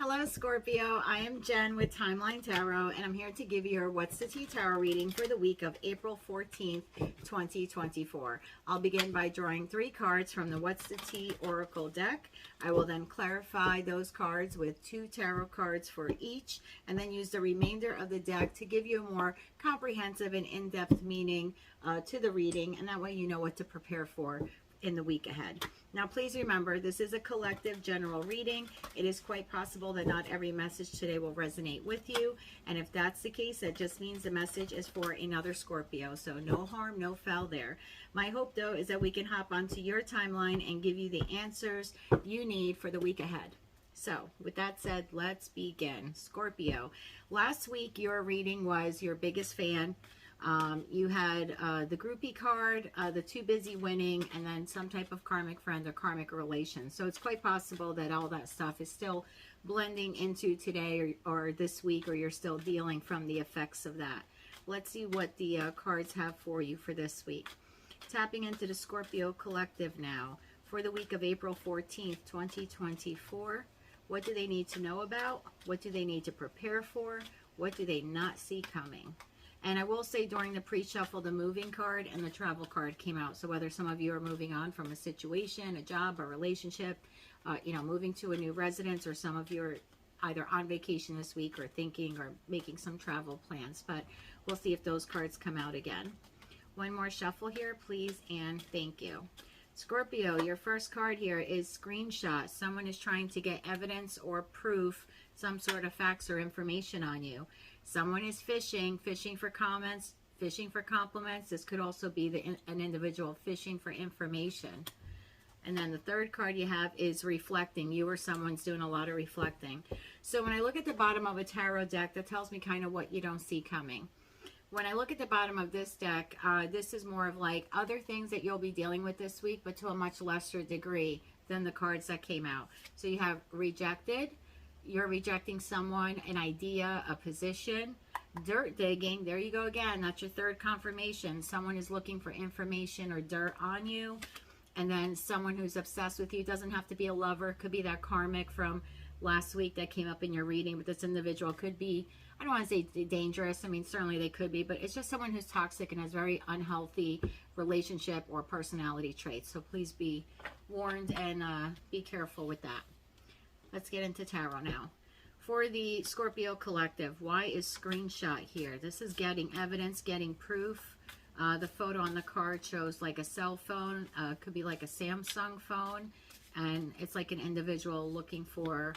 Hello, Scorpio. I am Jen with Timeline Tarot, and I'm here to give you your What's the Tea Tarot reading for the week of April 14th, 2024. I'll begin by drawing 3 cards from the What's the Tea Oracle deck. I will then clarify those cards with 2 tarot cards for each, and then use the remainder of the deck to give you a more comprehensive and in-depth meaning to the reading, and that way you know what to prepare for in the week ahead. Now, please remember, this is a collective general reading. It is quite possible that not every message today will resonate with you. And if that's the case, that just means the message is for another Scorpio. So no harm, no foul there. My hope, though, is that we can hop onto your timeline and give you the answers you need for the week ahead. So, with that said, let's begin. Scorpio, last week your reading was your biggest fan. You had the groupie card, the too busy winning, and then some type of karmic friend or karmic relation. So it's quite possible that all that stuff is still blending into today or this week, or you're still dealing from the effects of that. Let's see what the cards have for you for this week. Tapping into the Scorpio Collective now for the week of April 14th, 2024. What do they need to know about? What do they need to prepare for? What do they not see coming? And I will say, during the pre-shuffle, the moving card and the travel card came out. So whether some of you are moving on from a situation, a job, a relationship, moving to a new residence, or some of you are either on vacation this week or thinking or making some travel plans. But we'll see if those cards come out again. One more shuffle here, please, and thank you. Scorpio, your first card here is screenshot. Someone is trying to get evidence or proof, some sort of facts or information on you. Someone is fishing for comments, fishing for compliments. This could also be an individual fishing for information. And then the third card you have is reflecting. You or someone's doing a lot of reflecting. So when I look at the bottom of a tarot deck, that tells me kind of what you don't see coming. When I look at the bottom of this deck, this is more of like other things that you'll be dealing with this week, but to a much lesser degree than the cards that came out. So you have rejected. You're rejecting someone, an idea, a position. Dirt digging, there you go again. That's your third confirmation. Someone is looking for information or dirt on you. And then someone who's obsessed with you. Doesn't have to be a lover. Could be that karmic from last week that came up in your reading. But this individual could be, I don't want to say dangerous. I mean, certainly they could be. But it's just someone who's toxic and has very unhealthy relationship or personality traits. So please be warned and be careful with that. Let's get into tarot now. For the Scorpio Collective, why is screenshot here? This is getting evidence, getting proof. The photo on the card shows like a cell phone. Could be like a Samsung phone. And it's like an individual looking for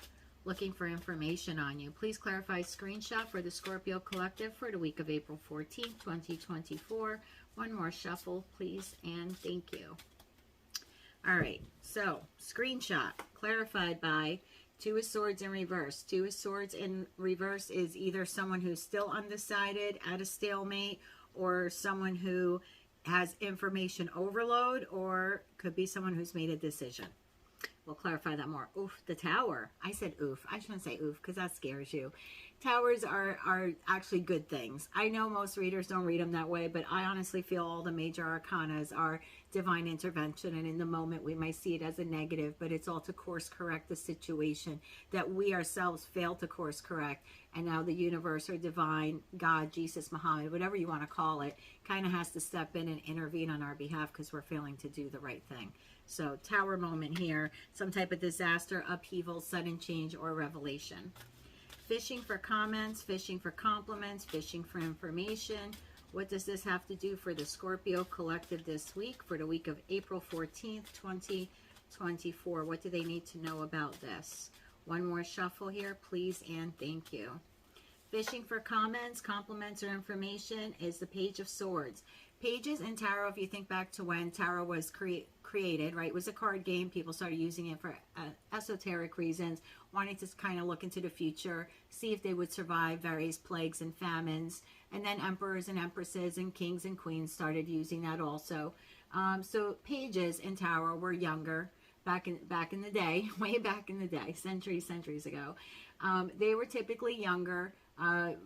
information on you. Please clarify screenshot for the Scorpio Collective for the week of April 14th, 2024. One more shuffle, please, and thank you. All right, so screenshot clarified by Two of Swords in reverse. Two of Swords in reverse is either someone who's still undecided, at a stalemate, or someone who has information overload, or could be someone who's made a decision. We'll clarify that more. Oof, the Tower. I said oof. I shouldn't say oof because that scares you. Towers are actually good things. I know most readers don't read them that way, but I honestly feel all the major arcanas are divine intervention, and in the moment we might see it as a negative, but it's all to course correct the situation that we ourselves failed to course correct, and now the universe or divine, God, Jesus, Muhammad, whatever you want to call it, kind of has to step in and intervene on our behalf because we're failing to do the right thing. So Tower moment here, some type of disaster, upheaval, sudden change, or revelation. Fishing for comments, fishing for compliments, fishing for information. What does this have to do for the Scorpio Collective this week, for the week of April 14th, 2024? What do they need to know about this? One more shuffle here, please, and thank you. Fishing for comments, compliments, or information is the Page of Swords. Pages in tarot, if you think back to when tarot was created, right, it was a card game. People started using it for esoteric reasons, wanting to kind of look into the future, see if they would survive various plagues and famines. And then emperors and empresses and kings and queens started using that also. So pages in tarot were younger back in the day, way back in the day, centuries ago. They were typically younger,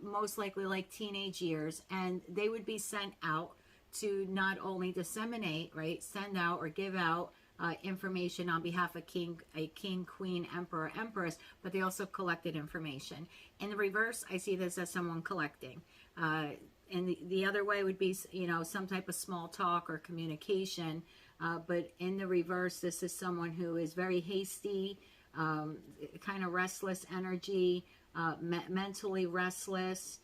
most likely like teenage years, and they would be sent out to not only disseminate, right, send out or give out information on behalf of a king, queen, emperor, empress, but they also collected information. In the reverse, I see this as someone collecting. And the other way would be, you know, some type of small talk or communication. But in the reverse, this is someone who is very hasty, kind of restless energy, mentally restless.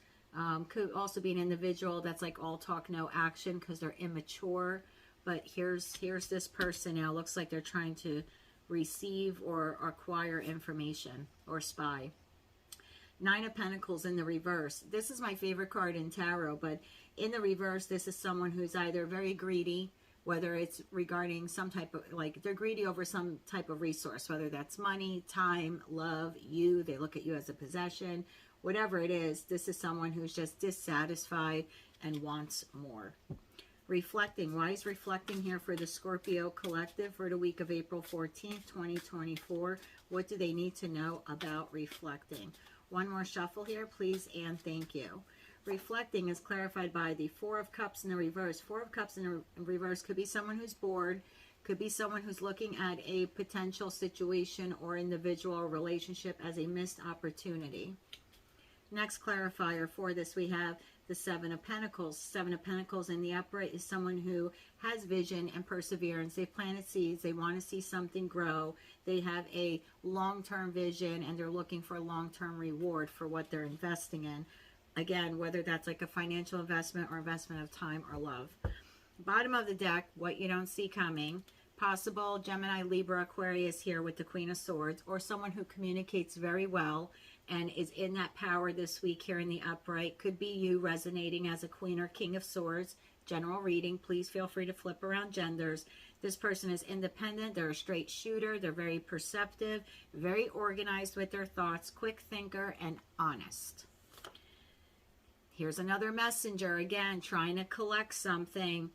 Could also be an individual that's like all talk, no action because they're immature. But here's this person now. Looks like they're trying to receive or acquire information or spy. Nine of Pentacles in the reverse. This is my favorite card in tarot, but in the reverse, this is someone who's either very greedy, whether it's regarding some type of, like, they're greedy over some type of resource, whether that's money, time, love, you, they look at you as a possession, whatever it is. This is someone who's just dissatisfied and wants more. Reflecting. Why is reflecting here for the Scorpio collective for the week of April 14th, 2024? What do they need to know about reflecting? One more shuffle here, please, and thank you. Reflecting is clarified by the Four of Cups in the reverse. Four of Cups in the reverse could be someone who's bored, could be someone who's looking at a potential situation or individual or relationship as a missed opportunity. Next clarifier for this, we have the Seven of Pentacles. Seven of Pentacles in the upright is someone who has vision and perseverance. They've planted seeds. They want to see something grow. They have a long-term vision, and they're looking for a long-term reward for what they're investing in. Again, whether that's like a financial investment or investment of time or love. Bottom of the deck, what you don't see coming. Possible Gemini, Libra, Aquarius here with the Queen of Swords, or someone who communicates very well and is in that power this week here in the upright. Could be you resonating as a Queen or King of Swords. General reading. Please feel free to flip around genders. This person is independent. They're a straight shooter. They're very perceptive, very organized with their thoughts, quick thinker, and honest. Here's another messenger, again, trying to collect something.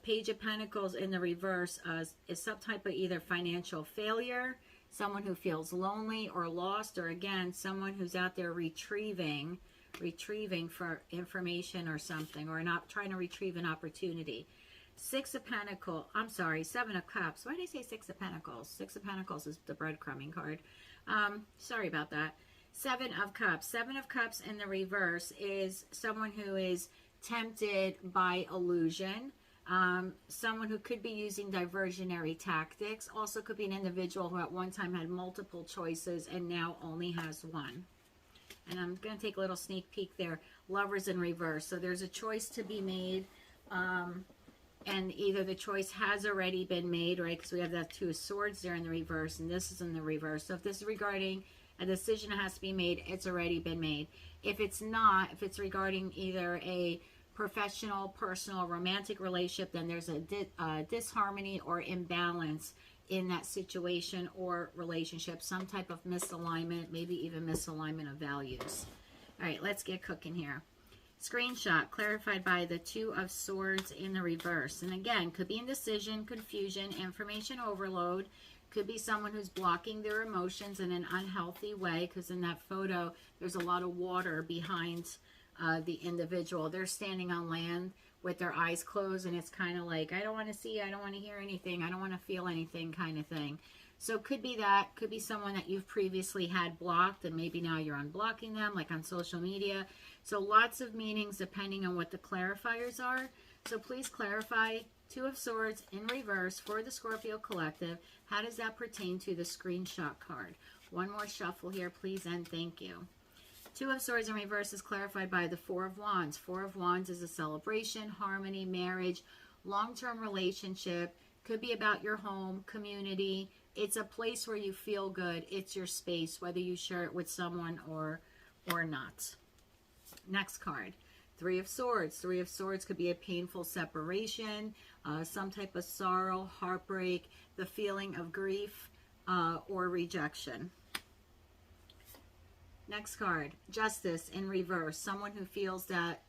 Page of Pentacles in the reverse is some type of either financial failure, someone who feels lonely or lost, or again, someone who's out there retrieving for information or something, or not trying to retrieve an opportunity. Seven of Cups. Why did I say Six of Pentacles? Six of Pentacles is the breadcrumbing card. Sorry about that. Seven of Cups. Seven of Cups in the reverse is someone who is tempted by illusion. Someone who could be using diversionary tactics. Also could be an individual who at one time had multiple choices and now only has one. And I'm going to take a little sneak peek there. Lovers in reverse. So there's a choice to be made. And either the choice has already been made, right? Because we have that Two of Swords there in the reverse, and this is in the reverse. So if this is regarding a decision that has to be made, it's already been made. If it's not, if it's regarding either a professional, personal, romantic relationship, then there's a disharmony or imbalance in that situation or relationship. Some type of misalignment, maybe even misalignment of values. All right, let's get cooking here. Screenshot clarified by the Two of Swords in the reverse. And again, could be indecision, confusion, information overload. Could be someone who's blocking their emotions in an unhealthy way, because in that photo, there's a lot of water behind the individual. They're standing on land with their eyes closed, and it's kind of like, I don't want to see, I don't want to hear anything, I don't want to feel anything kind of thing. So could be that, could be someone that you've previously had blocked, and maybe now you're unblocking them, like on social media. So lots of meanings depending on what the clarifiers are. So please clarify Two of Swords in reverse for the Scorpio collective. How does that pertain to the screenshot card? One more shuffle here, please, and thank you. Two of Swords in reverse is clarified by the Four of Wands. Four of Wands is a celebration, harmony, marriage, long-term relationship. Could be about your home, community. It's a place where you feel good. It's your space, whether you share it with someone or not. Next card. Three of Swords. Three of Swords could be a painful separation, some type of sorrow, heartbreak, the feeling of grief, or rejection. Next card. Justice in reverse. Someone who feels that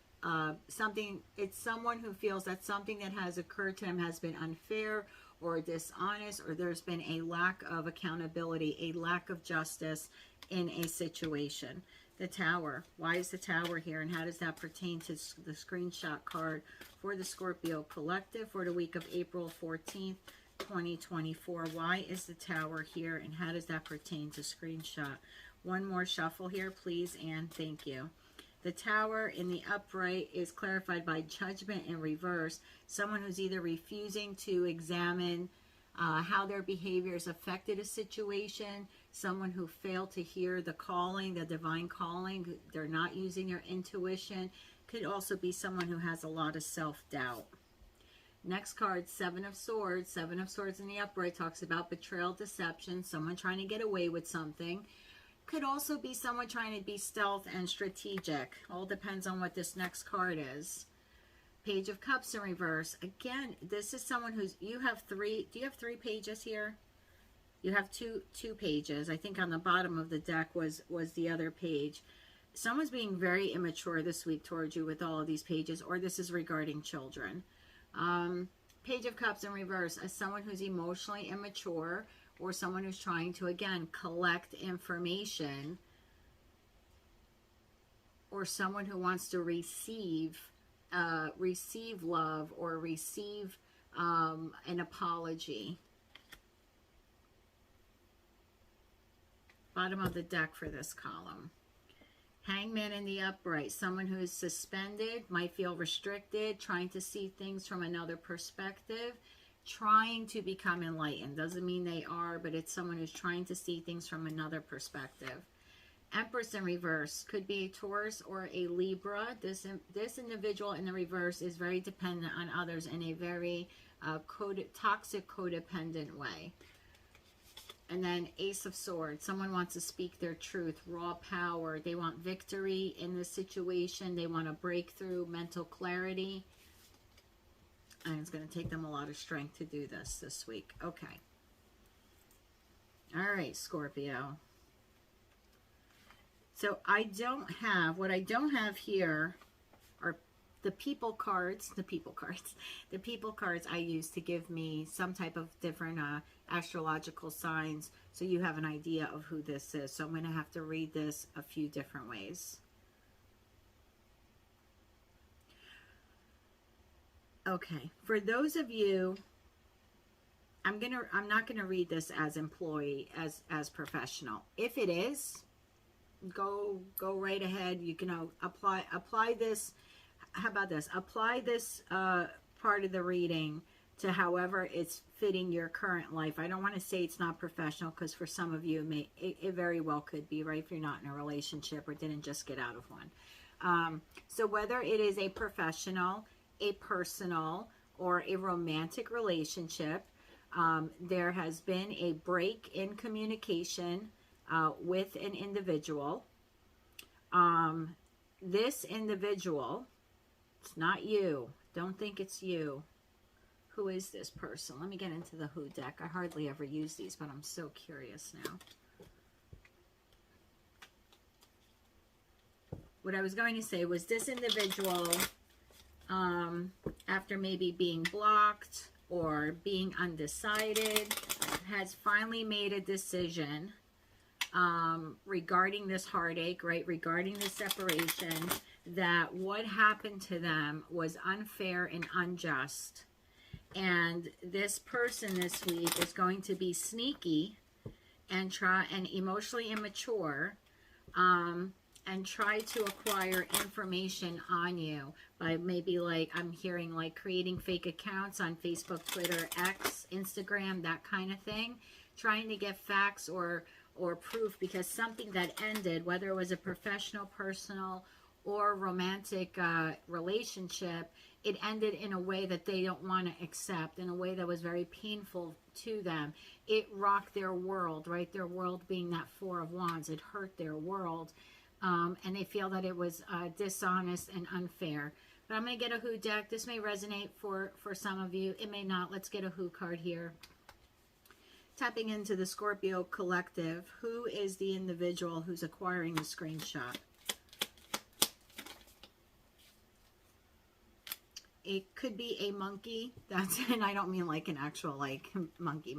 someone who feels that something that has occurred to them has been unfair or dishonest, or there's been a lack of accountability, a lack of justice in a situation. The Tower. Why is the Tower here, and how does that pertain to the screenshot card for the Scorpio collective for the week of April 14th, 2024. Why is the Tower here, and how does that pertain to screenshot? One more shuffle here, please, and thank you. The Tower in the upright is clarified by Judgment in reverse. Someone who's either refusing to examine how their behaviors affected a situation, someone who failed to hear the calling, the divine calling, they're not using their intuition. Could also be someone who has a lot of self-doubt. Next card, Seven of Swords. Seven of Swords in the upright talks about betrayal, deception, someone trying to get away with something. Could also be someone trying to be stealth and strategic. All depends on what this next card is. Page of Cups in reverse. Again, this is someone who's, you have three, do you have 3 pages here? You have two pages. I think on the bottom of the deck was the other page. Someone's being very immature this week towards you with all of these pages, or this is regarding children. Page of Cups in reverse as someone who's emotionally immature, or someone who's trying to, again, collect information, or someone who wants to receive love, or receive an apology. Bottom of the deck for this column. Hangman in the upright, someone who is suspended, might feel restricted, trying to see things from another perspective, trying to become enlightened. Doesn't mean they are, but it's someone who's trying to see things from another perspective. Empress in reverse could be a Taurus or a Libra. This individual in the reverse is very dependent on others in a very toxic, codependent way. And then Ace of Swords. Someone wants to speak their truth, raw power. They want victory in this situation. They want a breakthrough, mental clarity. And it's going to take them a lot of strength to do this week. Okay. All right, Scorpio. So what I don't have here are the people cards, the people cards I use to give me some type of different astrological signs, so you have an idea of who this is. So I'm going to have to read this a few different ways. Okay, for those of you, I'm not gonna read this as employee, as professional. If it is, go right ahead. You can apply this. How about this? Apply this part of the reading to however it's fitting your current life. I don't want to say it's not professional, because for some of you it very well could be, right? If you're not in a relationship or didn't just get out of one. So whether it is a professional, a personal, or a romantic relationship, there has been a break in communication with an individual. This individual, it's not you. Don't think it's you. Who is this person? Let me get into the Who deck. I hardly ever use these, but I'm so curious now. What I was going to say was this individual, after maybe being blocked or being undecided, has finally made a decision regarding this heartache, right? Regarding the separation, that what happened to them was unfair and unjust. And this person this week is going to be sneaky and emotionally immature, and try to acquire information on you by maybe, like, I'm hearing, like, creating fake accounts on Facebook, Twitter, X, Instagram, that kind of thing, trying to get facts or proof, because something that ended, whether it was a professional, personal, or romantic relationship, it ended in a way that they don't want to accept, in a way that was very painful to them. It rocked their world, right? Their world being that Four of Wands. It hurt their world. And they feel that it was dishonest and unfair. But I'm going to get a Who deck. This may resonate for some of you. It may not. Let's get a Who card here. Tapping into the Scorpio collective. Who is the individual who's acquiring the screenshot? It could be a monkey. And I don't mean like an actual, like, monkey.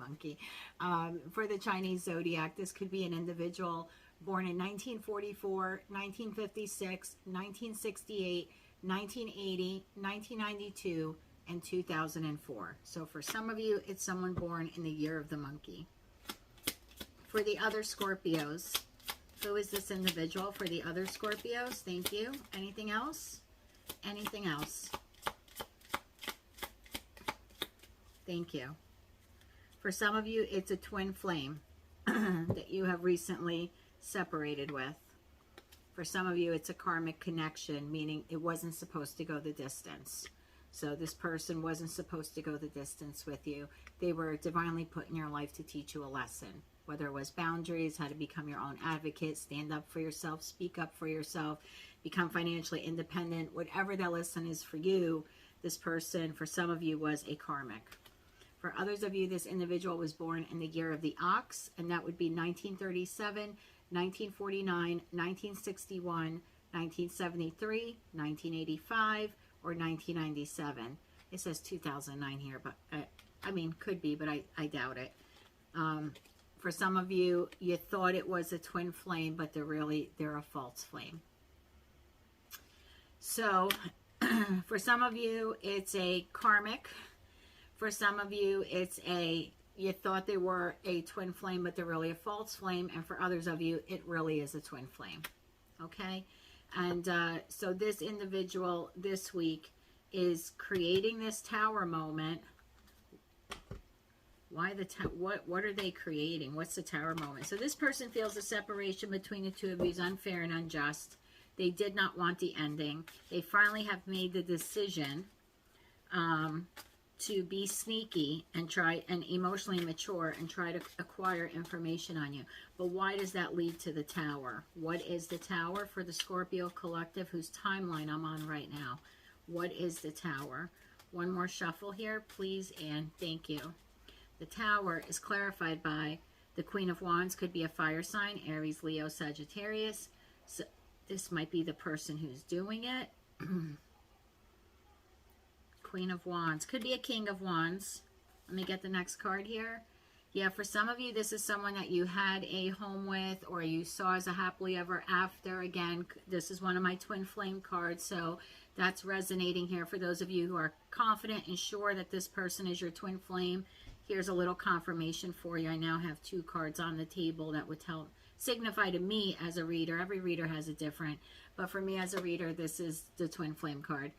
For the Chinese zodiac, this could be an individual born in 1944, 1956, 1968, 1980, 1992, and 2004. So for some of you, it's someone born in the year of the monkey. For the other Scorpios, who is this individual for the other Scorpios? Thank you. Anything else? Anything else? Thank you. For some of you, it's a twin flame that you have recently separated with. For some of you, it's a karmic connection, meaning it wasn't supposed to go the distance. So this person wasn't supposed to go the distance with you. They were divinely put in your life to teach you a lesson, whether it was boundaries, how to become your own advocate, stand up for yourself, speak up for yourself, become financially independent. Whatever that lesson is for you, this person, for some of you, was a karmic. For others of you, this individual was born in the year of the ox, and that would be 1937, 1949, 1961, 1973, 1985, or 1997. It says 2009 here, but I mean, could be, but I doubt it. For some of you, you thought it was a twin flame, but they're a false flame. So for some of you, it's a karmic. For some of you, it's you thought they were a twin flame, but they're really a false flame. And for others of you, it really is a twin flame. Okay? And so this individual this week is creating this tower moment. Why the what are they creating? What's the tower moment? So this person feels the separation between the two of you is unfair and unjust. They did not want the ending. They finally have made the decision to be sneaky and try and emotionally mature and try to acquire information on you. But why does that lead to the tower? What is the tower for the Scorpio collective whose timeline I'm on right now? What is the tower? One more shuffle here, please, and thank you. The tower is clarified by the Queen of Wands. Could be a fire sign, Aries, Leo, Sagittarius. So this might be the person who's doing it. Queen of Wands. Could be a King of Wands. Let me get the next card here. Yeah, for some of you, this is someone that you had a home with or you saw as a happily ever after. Again, this is one of my twin flame cards, so that's resonating here. For those of you who are confident and sure that this person is your twin flame, here's a little confirmation for you. I now have 2 cards on the table that would signify to me as a reader. Every reader has a different, but for me as a reader, this is the twin flame card.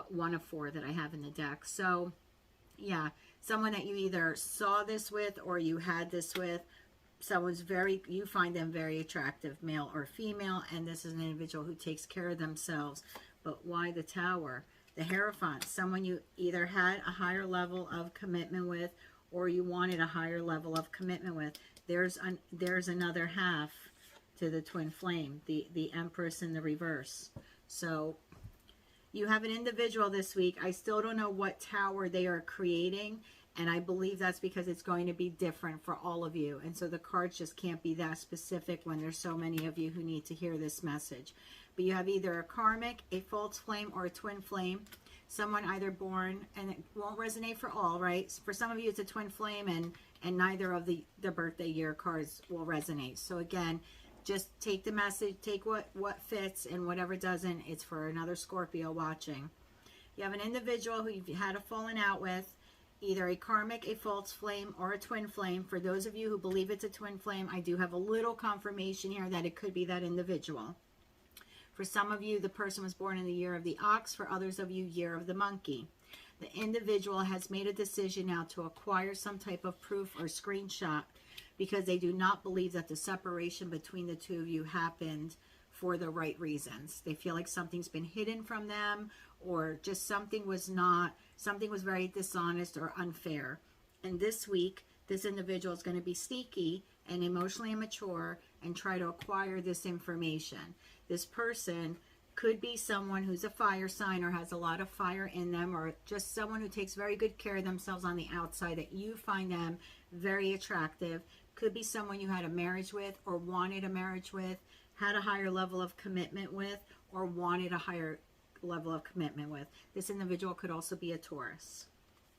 1 of 4 that I have in the deck. So yeah, someone that you either saw this with or you had this with, you find them very attractive, male or female, and this is an individual who takes care of themselves. But why the tower? The Hierophant, someone you either had a higher level of commitment with or you wanted a higher level of commitment with. There's another half to the twin flame, the Empress in the reverse. So you have an individual this week. I still don't know what tower they are creating, and I believe that's because it's going to be different for all of you. And so the cards just can't be that specific when there's so many of you who need to hear this message. But you have either a karmic, a false flame, or a twin flame. Someone either born, and it won't resonate for all, right? For some of you, it's a twin flame, and neither of the birthday year cards will resonate. So again, just take the message, take what fits, and whatever doesn't, it's for another Scorpio watching. You have an individual who you've had a falling out with, either a karmic, a false flame, or a twin flame. For those of you who believe it's a twin flame, I do have a little confirmation here that it could be that individual. For some of you, the person was born in the year of the ox. For others of you, year of the monkey. The individual has made a decision now to acquire some type of proof or screenshot because they do not believe that the separation between the two of you happened for the right reasons. They feel like something's been hidden from them, or just something was very dishonest or unfair. And this week, this individual is going to be sneaky and emotionally immature and try to acquire this information. This person could be someone who's a fire sign or has a lot of fire in them, or just someone who takes very good care of themselves on the outside, that you find them very attractive. Could be someone you had a marriage with or wanted a marriage with, had a higher level of commitment with, or wanted a higher level of commitment with. This individual could also be a Taurus.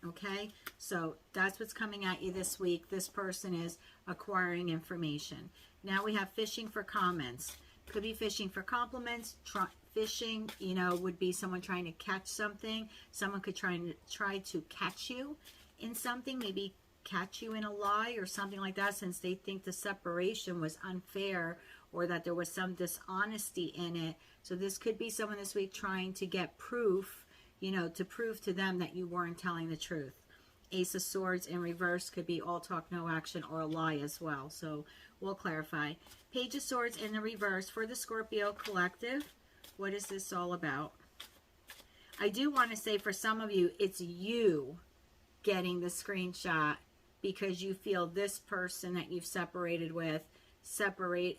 Okay, so that's what's coming at you this week. This person is acquiring information. Now we have fishing for comments. Could be fishing for compliments. Fishing, you know, would be someone trying to catch something. Someone could try to catch you in something, maybe catch you in a lie or something like that, since they think the separation was unfair or that there was some dishonesty in it. So this could be someone this week trying to get proof, you know, to prove to them that you weren't telling the truth. Ace of Swords in reverse could be all talk, no action, or a lie as well. So we'll clarify. Page of Swords in the reverse for the Scorpio collective. What is this all about? I do want to say for some of you, it's you getting the screenshot because you feel this person that you've separated with, separated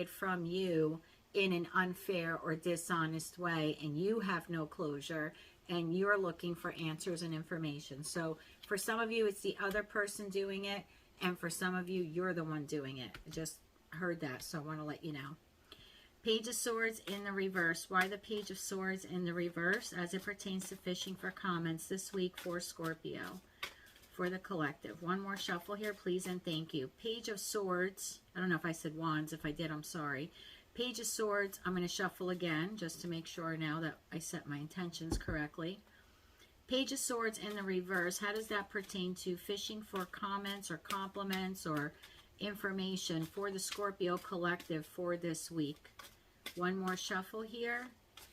from you in an unfair or dishonest way, and you have no closure, and you're looking for answers and information. So for some of you, it's the other person doing it, and for some of you, you're the one doing it. I just heard that, so I want to let you know. Page of Swords in the reverse. Why the Page of Swords in the reverse as it pertains to fishing for comments this week for Scorpio, for the collective. One more shuffle here, please, and thank you. Page of Swords. I don't know if I said wands. If I did, I'm sorry. Page of Swords. I'm going to shuffle again just to make sure now that I set my intentions correctly. Page of Swords in the reverse. How does that pertain to fishing for comments or compliments or information for the Scorpio collective for this week? One more shuffle here,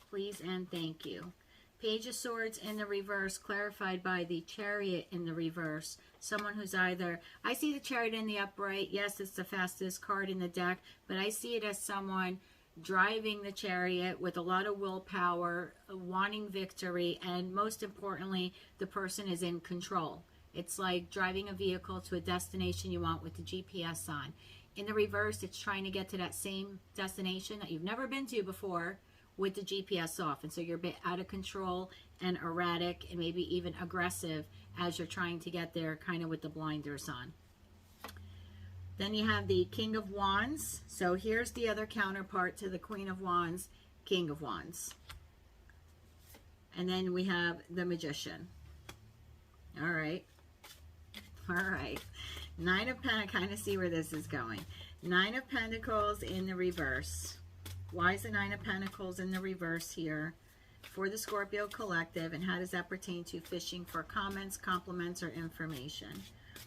please, and thank you. Page of Swords in the reverse, clarified by the Chariot in the reverse. Someone who's either, I see the Chariot in the upright. Yes, it's the fastest card in the deck, but I see it as someone driving the Chariot with a lot of willpower, wanting victory, and most importantly, the person is in control. It's like driving a vehicle to a destination you want with the GPS on. In the reverse, it's trying to get to that same destination that you've never been to before with the GPS off. And so you're a bit out of control and erratic and maybe even aggressive as you're trying to get there, kind of with the blinders on. Then you have the King of Wands. So here's the other counterpart to the Queen of Wands, King of Wands. And then we have the Magician. All right. All right. Nine of Pentacles, kind of see where this is going. Nine of Pentacles in the reverse. Why is the Nine of Pentacles in the reverse here for the Scorpio collective, and how does that pertain to fishing for comments, compliments, or information?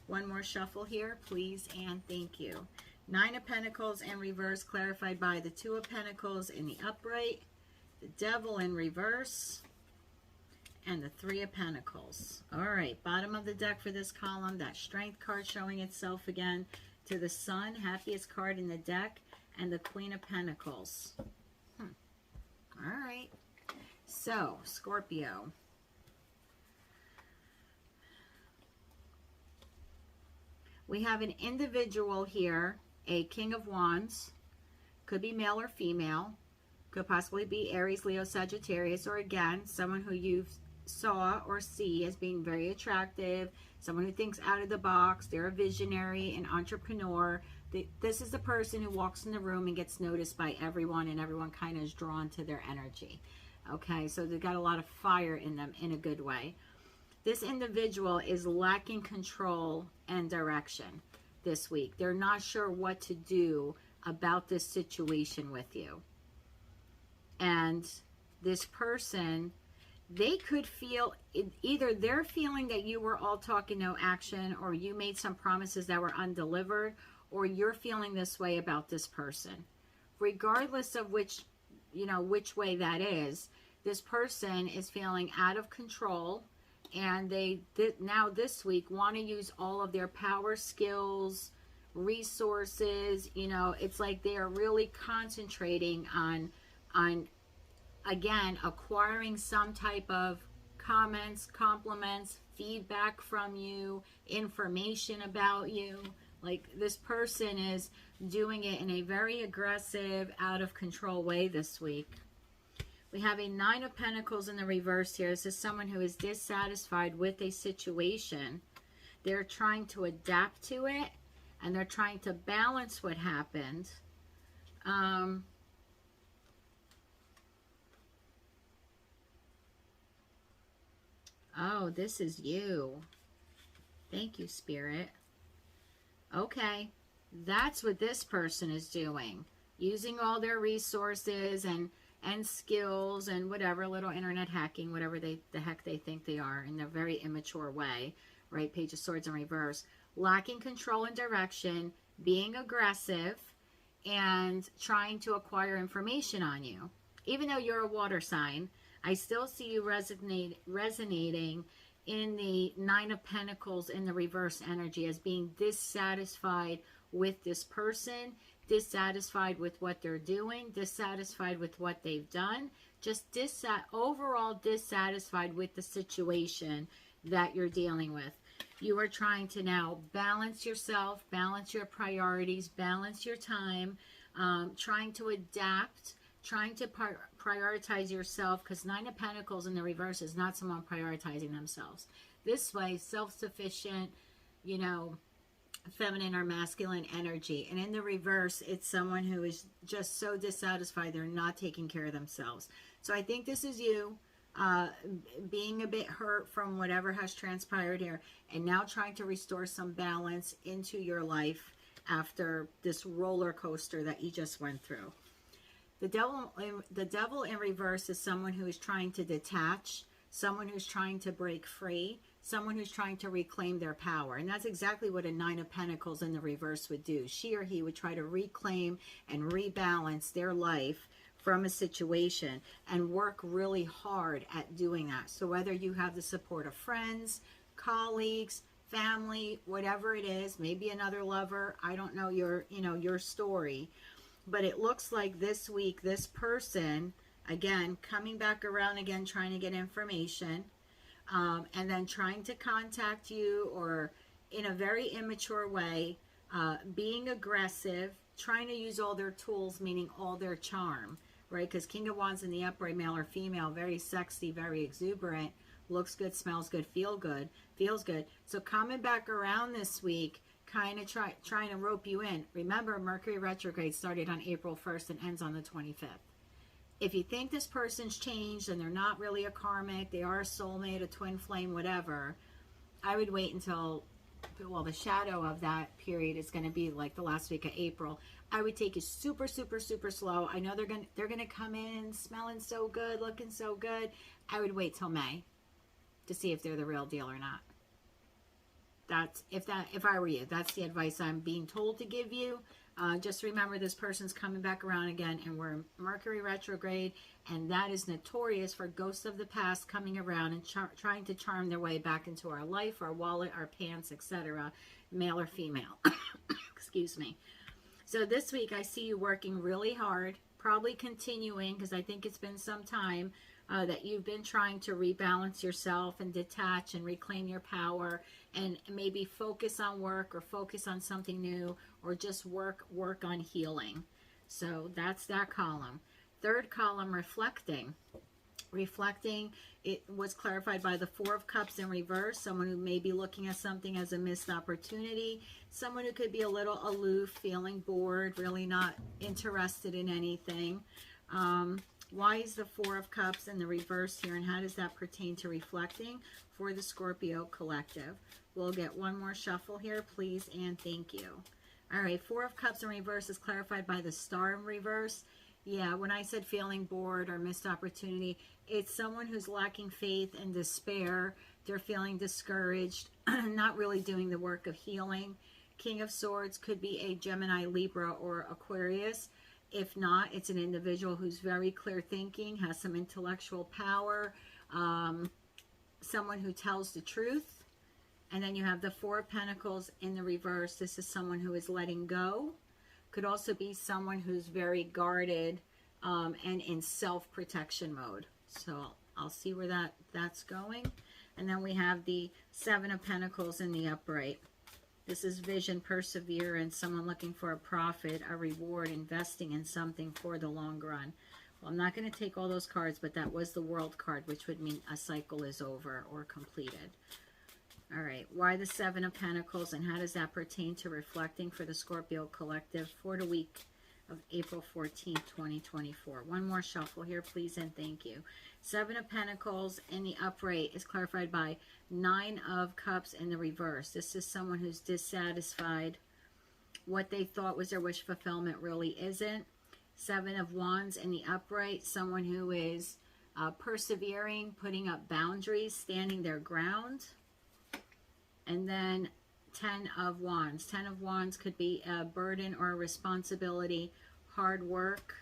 One more shuffle here, please, and thank you. Nine of Pentacles in reverse, clarified by the Two of Pentacles in the upright, the Devil in reverse, and the Three of Pentacles. All right, bottom of the deck for this column, that Strength card showing itself again, to the Sun, happiest card in the deck, and the Queen of Pentacles. All right, so Scorpio. We have an individual here, a King of Wands, could be male or female, could possibly be Aries, Leo, Sagittarius, or again, someone who you've saw or see as being very attractive, someone who thinks out of the box, they're a visionary, an entrepreneur. This is the person who walks in the room and gets noticed by everyone, and everyone kind of is drawn to their energy. Okay, so they've got a lot of fire in them in a good way. This individual is lacking control and direction this week. They're not sure what to do about this situation with you. And this person, they could feel, either they're feeling that you were all talk and no action, or you made some promises that were undelivered, or you're feeling this way about this person. Regardless of which way that is, this person is feeling out of control, and they now this week want to use all of their power, skills, resources. It's like they are really concentrating on again, acquiring some type of comments, compliments, feedback from you, information about you. Like, this person is doing it in a very aggressive, out of control way this week. We have a Nine of Pentacles in the reverse here. This is someone who is dissatisfied with a situation. They're trying to adapt to it, and they're trying to balance what happened. Oh, this is you. Thank you, Spirit. Okay, that's what this person is doing. using all their resources and skills and whatever, little internet hacking, whatever the heck they think they are, in a very immature way, right? Page of Swords in reverse. Lacking control and direction, being aggressive, and trying to acquire information on you. Even though you're a water sign, I still see you resonating in the Nine of Pentacles in the reverse energy as being dissatisfied with this person, dissatisfied with what they're doing, dissatisfied with what they've done, just overall dissatisfied with the situation that you're dealing with. You are trying to now balance yourself, balance your priorities, balance your time, trying to adapt, trying to prioritize yourself, because Nine of Pentacles in the reverse is not someone prioritizing themselves. This way, self-sufficient, you know, feminine or masculine energy. And in the reverse, it's someone who is just so dissatisfied they're not taking care of themselves. So I think this is you being a bit hurt from whatever has transpired here, and now trying to restore some balance into your life after this roller coaster that you just went through. The devil in reverse is someone who is trying to detach, someone who's trying to break free, someone who's trying to reclaim their power. And that's exactly what a Nine of Pentacles in the reverse would do. She or he would try to reclaim and rebalance their life from a situation and work really hard at doing that. So whether you have the support of friends, colleagues, family, whatever it is, maybe another lover, I don't know your story, but it looks like this week, this person, again, coming back around again, trying to get information, and then trying to contact you, or in a very immature way, being aggressive, trying to use all their tools, meaning all their charm, right? Because King of Wands in the upright, male or female, very sexy, very exuberant, looks good, smells good, feels good. So coming back around this week, kind of trying to rope you in. Remember, Mercury retrograde started on April 1st and ends on the 25th. If you think this person's changed and they're not really a karmic, they are a soulmate, a twin flame, whatever, I would wait until, well, the shadow of that period is going to be like the last week of April. I would take it super, super, super slow. I know they're gonna come in smelling so good, looking so good. I would wait till May to see if they're the real deal or not. If I were you, that's the advice I'm being told to give you. Just remember, this person's coming back around again, and we're in Mercury retrograde, and that is notorious for ghosts of the past coming around and trying to charm their way back into our life, our wallet, our pants, etc., male or female. Excuse me. So this week, I see you working really hard, probably continuing, because I think it's been some time that you've been trying to rebalance yourself and detach and reclaim your power, and maybe focus on work or focus on something new, or just work on healing. So that's that column. Third column, reflecting. Reflecting, it was clarified by the Four of Cups in reverse, someone who may be looking at something as a missed opportunity, someone who could be a little aloof, feeling bored, really not interested in anything. Why is the Four of Cups in the reverse here, and how does that pertain to reflecting for the Scorpio collective? We'll get one more shuffle here, please, and thank you. All right, Four of Cups in reverse is clarified by the Star in reverse. Yeah, when I said feeling bored or missed opportunity, it's someone who's lacking faith and despair. They're feeling discouraged, not really doing the work of healing. King of Swords could be a Gemini, Libra, or Aquarius. If not, it's an individual who's very clear thinking, has some intellectual power, someone who tells the truth. And then you have the Four of Pentacles in the reverse. This is someone who is letting go. Could also be someone who's very guarded and in self-protection mode. So I'll see where that's going. And then we have the Seven of Pentacles in the upright. This is vision, perseverance, someone looking for a profit, a reward, investing in something for the long run. Well, I'm not going to take all those cards, but that was the World card, which would mean a cycle is over or completed. All right, why the Seven of Pentacles, and how does that pertain to reflecting for the Scorpio collective for the week of April 14th, 2024? One more shuffle here, please, and thank you. Seven of Pentacles in the upright is clarified by Nine of Cups in the reverse. This is someone who's dissatisfied. What they thought was their wish fulfillment really isn't. Seven of Wands in the upright, someone who is persevering, putting up boundaries, standing their ground. And then 10 of Wands. 10 of Wands could be a burden or a responsibility, hard work,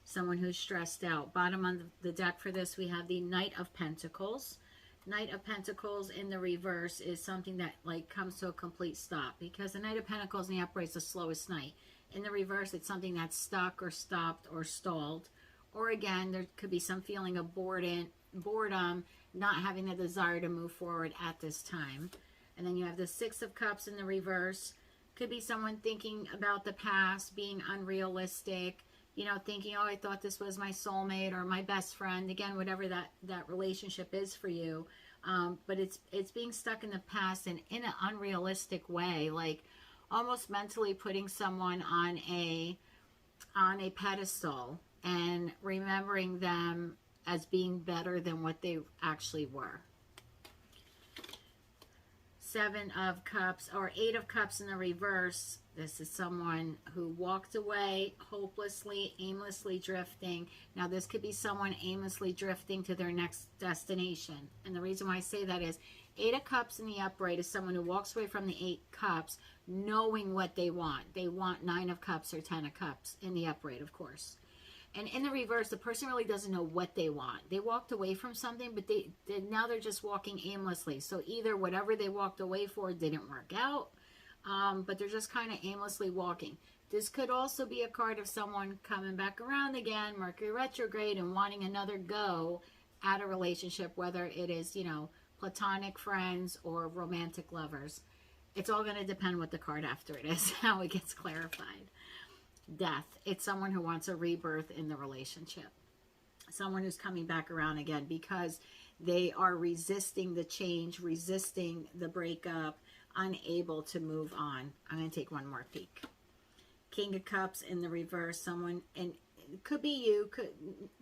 someone who's stressed out. Bottom of the deck for this, we have the Knight of Pentacles. Knight of Pentacles in the reverse is something that like comes to a complete stop, because the Knight of Pentacles in the upright is the slowest knight. In the reverse, it's something that's stuck or stopped or stalled. Or again, there could be some feeling of boredom, not having the desire to move forward at this time. And then you have the Six of Cups in the reverse. Could be someone thinking about the past, being unrealistic, you know, thinking, oh, I thought this was my soulmate or my best friend. Again, whatever that relationship is for you. But it's being stuck in the past and in an unrealistic way, like almost mentally putting someone on a pedestal and remembering them as being better than what they actually were. Seven of Cups or Eight of Cups in the reverse. This is someone who walked away hopelessly, aimlessly drifting. Now this could be someone aimlessly drifting to their next destination. And the reason why I say that is Eight of Cups in the upright is someone who walks away from the Eight Cups knowing what they want. They want Nine of Cups or 10 of Cups in the upright, of course. And in the reverse, the person really doesn't know what they want. They walked away from something, but now they're just walking aimlessly. So either whatever they walked away for didn't work out, but they're just kind of aimlessly walking. This could also be a card of someone coming back around again, Mercury retrograde, and wanting another go at a relationship, whether it is, you know, platonic friends or romantic lovers. It's all going to depend what the card after it is, how it gets clarified. Death. It's someone who wants a rebirth in the relationship. Someone who's coming back around again because they are resisting the change, resisting the breakup, unable to move on. I'm going to take one more peek. King of Cups in the reverse. Someone, and it could be you,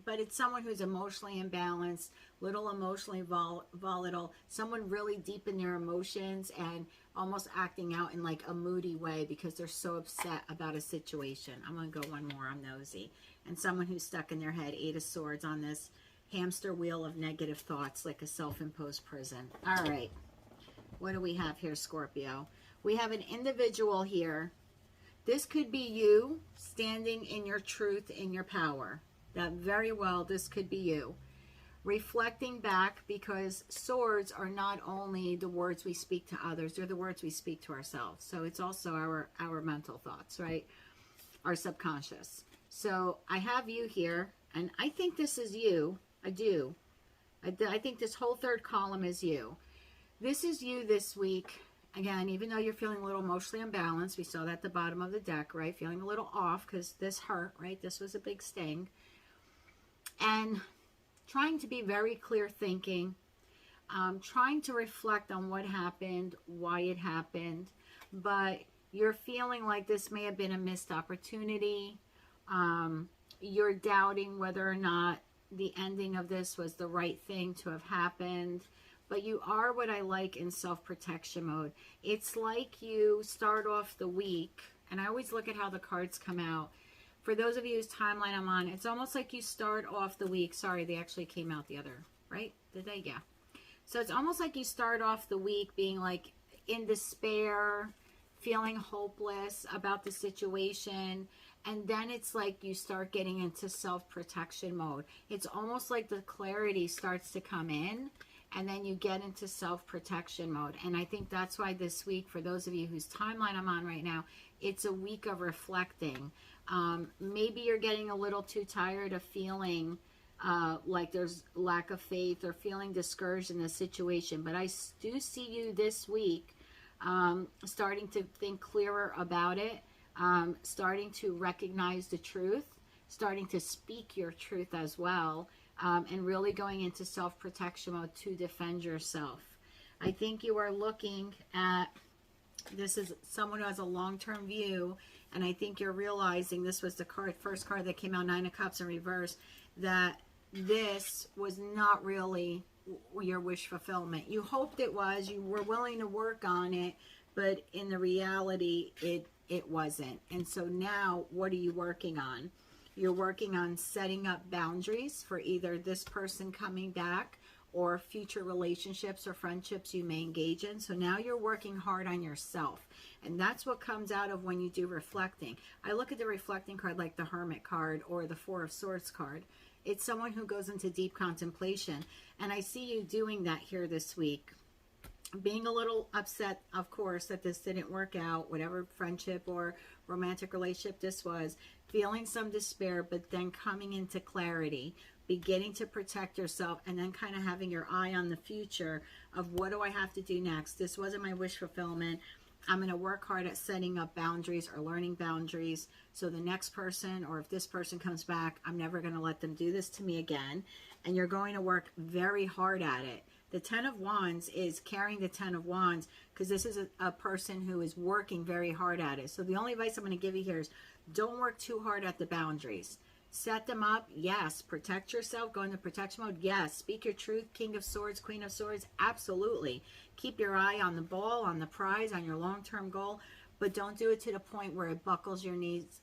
but it's someone who's emotionally imbalanced, little emotionally volatile, someone really deep in their emotions and almost acting out in like a moody way because they're so upset about a situation. I'm going to go one more. I'm nosy. And someone who's stuck in their head, Eight of Swords, on this hamster wheel of negative thoughts, like a self-imposed prison. All right. What do we have here, Scorpio? We have an individual here. This could be you standing in your truth, in your power. That very well, this could be you. Reflecting back, because swords are not only the words we speak to others, they're the words we speak to ourselves. So it's also our mental thoughts, right? Our subconscious. So I have you here, and I think this is you. I do. I think this whole third column is you. This is you this week. Again, even though you're feeling a little emotionally unbalanced, we saw that at the bottom of the deck, right? Feeling a little off because this hurt, right? This was a big sting. And trying to be very clear thinking, trying to reflect on what happened, why it happened, but you're feeling like this may have been a missed opportunity. You're doubting whether or not the ending of this was the right thing to have happened, but you are what I like in self-protection mode. It's like you start off the week, and I always look at how the cards come out. For those of you whose timeline I'm on, it's almost like you start off the week. Sorry, they actually came out the other, right? Did they? Yeah. So it's almost like you start off the week being like in despair, feeling hopeless about the situation. And then it's like you start getting into self-protection mode. It's almost like the clarity starts to come in, and then you get into self-protection mode. And I think that's why this week, for those of you whose timeline I'm on right now, it's a week of reflecting. Maybe you're getting a little too tired of feeling like there's lack of faith or feeling discouraged in the situation. But I do see you this week starting to think clearer about it, starting to recognize the truth, starting to speak your truth as well, and really going into self-protection mode to defend yourself. I think you are looking at, this is someone who has a long-term view, and I think you're realizing, this was the first card that came out, Nine of Cups in reverse, that this was not really your wish fulfillment. You hoped it was, you were willing to work on it, but in the reality, it wasn't. And so now, what are you working on? You're working on setting up boundaries for either this person coming back or future relationships or friendships you may engage in. So now you're working hard on yourself. And that's what comes out of when you do reflecting. I look at the reflecting card like the Hermit card or the Four of Swords card. It's someone who goes into deep contemplation. And I see you doing that here this week. Being a little upset, of course, that this didn't work out, whatever friendship or romantic relationship this was, feeling some despair, but then coming into clarity, beginning to protect yourself, and then kind of having your eye on the future of what do I have to do next? This wasn't my wish fulfillment. I'm going to work hard at setting up boundaries or learning boundaries. So the next person, or if this person comes back, I'm never going to let them do this to me again. And you're going to work very hard at it. The Ten of Wands is carrying the Ten of Wands because this is a person who is working very hard at it. So the only advice I'm going to give you here is don't work too hard at the boundaries. Set them up, yes. Protect yourself, go into protection mode, yes. Speak your truth, King of Swords, Queen of Swords, absolutely. Keep your eye on the ball, on the prize, on your long-term goal, but don't do it to the point where it buckles your knees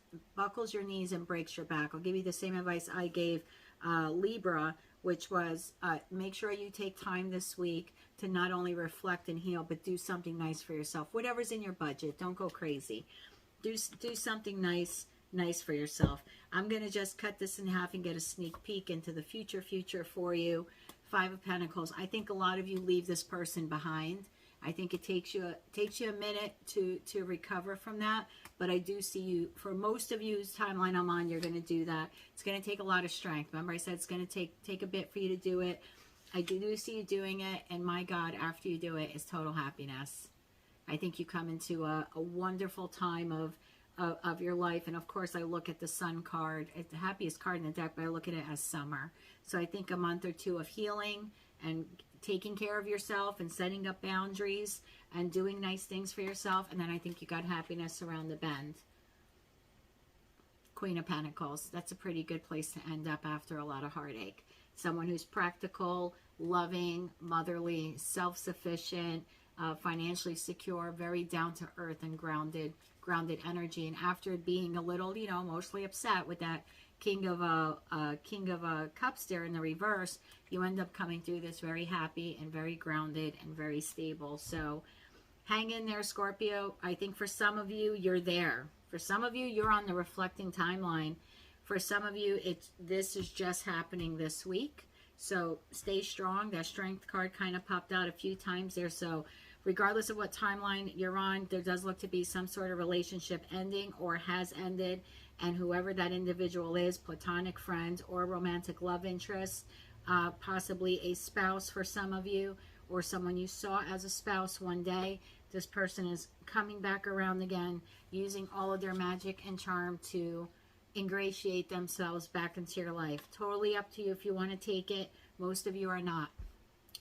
and breaks your back. I'll give you the same advice I gave Libra, which was make sure you take time this week to not only reflect and heal, but do something nice for yourself. Whatever's in your budget, don't go crazy. Do something nice for yourself. I'm going to just cut this in half and get a sneak peek into the future for you. Five of Pentacles. I think a lot of you leave this person behind. I think it takes you a minute to recover from that, but I do see you, for most of you's timeline I'm on, you're going to do that. It's going to take a lot of strength. Remember I said it's going to take a bit for you to do it. I do see you doing it, and my God, after you do it, is total happiness. I think you come into a wonderful time of your life. And of course, I look at the Sun card. It's the happiest card in the deck, but I look at it as summer. So I think a month or two of healing and taking care of yourself and setting up boundaries and doing nice things for yourself. And then I think you got happiness around the bend. Queen of Pentacles. That's a pretty good place to end up after a lot of heartache. Someone who's practical, loving, motherly, self-sufficient, financially secure, very down to earth and grounded energy. And after being a little, emotionally upset with that King of Cups there in the reverse, you end up coming through this very happy and very grounded and very stable. So hang in there, Scorpio. I think for some of you, you're there. For some of you, you're on the reflecting timeline. For some of you, this is just happening this week. So stay strong. That Strength card kind of popped out a few times there. So regardless of what timeline you're on, there does look to be some sort of relationship ending or has ended. And whoever that individual is, platonic friend or romantic love interest, possibly a spouse for some of you, or someone you saw as a spouse one day, this person is coming back around again, using all of their magic and charm to ingratiate themselves back into your life. Totally up to you if you want to take it. Most of you are not.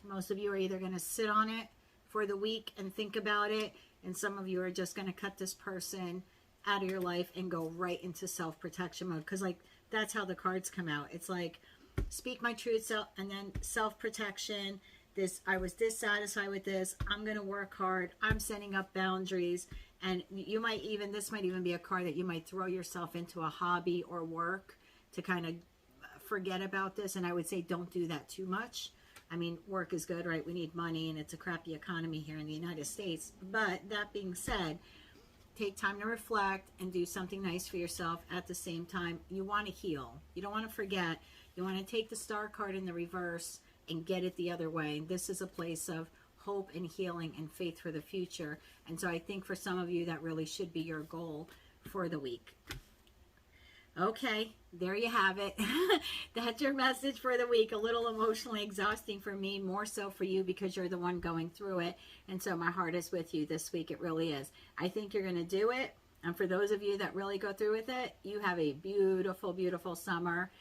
Most of you are either going to sit on it for the week and think about it, and some of you are just going to cut this person out of your life and go right into self-protection mode, because that's how the cards come out. It's like, speak my truth, self, and then self-protection. I was dissatisfied with this, I'm going to work hard, I'm setting up boundaries. And this might even be a card that you might throw yourself into a hobby or work to kind of forget about this. And I would say don't do that too much. I mean, work is good, right? We need money, and it's a crappy economy here in the United States. But that being said, take time to reflect and do something nice for yourself. At the same time, you want to heal. You don't want to forget. You want to take the Star card in the reverse and get it the other way. This is a place of hope and healing and faith for the future. And so I think for some of you, that really should be your goal for the week. Okay, there you have it. That's your message for the week. A little emotionally exhausting for me, more so for you because you're the one going through it. And so my heart is with you this week. It really is. I think you're going to do it. And for those of you that really go through with it, you have a beautiful, beautiful summer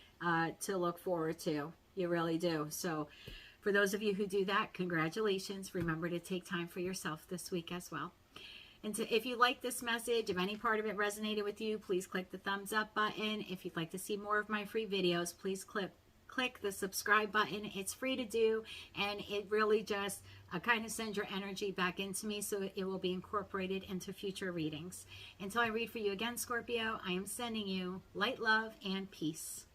to look forward to. You really do. So for those of you who do that, congratulations. Remember to take time for yourself this week as well. And if you like this message, if any part of it resonated with you, please click the thumbs up button. If you'd like to see more of my free videos, please click click the subscribe button. It's free to do, and it really just kind of sends your energy back into me, so it will be incorporated into future readings. Until I read for you again, Scorpio, I am sending you light, love, and peace.